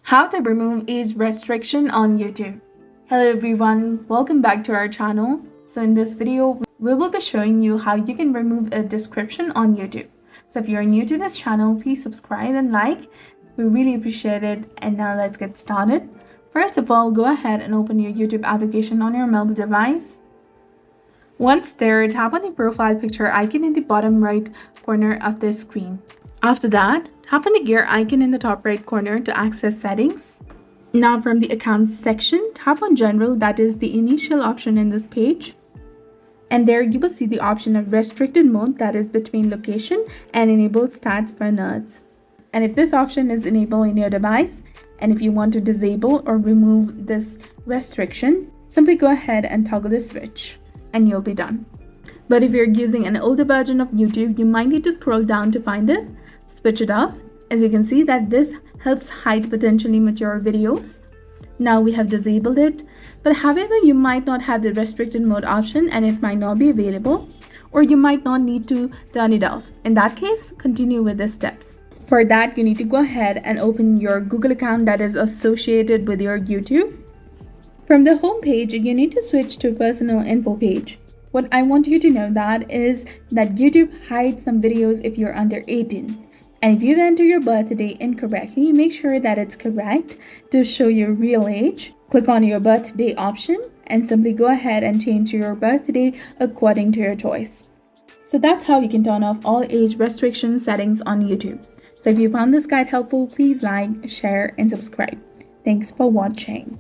How to remove age restriction on YouTube. Hello everyone, welcome back to our channel. So in this video, we will be showing you how you can remove a description on YouTube. So if you're new to this channel, please subscribe and like. We really appreciate it. And now let's get started. First of all, go ahead and open your YouTube application on your mobile device. Once there, tap on the profile picture icon in the bottom right corner of the screen. After that, tap on the gear icon in the top right corner to access settings. Now from the accounts section, tap on general, that is the initial option in this page. And there you will see the option of restricted mode, that is between location, and enabled stats for nerds. And if this option is enabled in your device, and if you want to disable or remove this restriction, simply go ahead and toggle the switch and you'll be done. But if you're using an older version of YouTube, you might need to scroll down to find it. Switch it off. As you can see that this helps hide potentially mature videos. Now we have disabled it, but however you might not have the restricted mode option and it might not be available, or you might not need to turn it off. In that case, continue with the steps. For that, you need to go ahead and open your Google account that is associated with your YouTube. From the home page, you need to switch to personal info page. What I want you to know that is that YouTube hides some videos if you're under 18. And if you enter your birthday incorrectly, make sure that it's correct to show your real age. Click on your birthday option and simply go ahead and change your birthday according to your choice. So that's how you can turn off all age restriction settings on YouTube. So if you found this guide helpful, please like, share, and subscribe. Thanks for watching.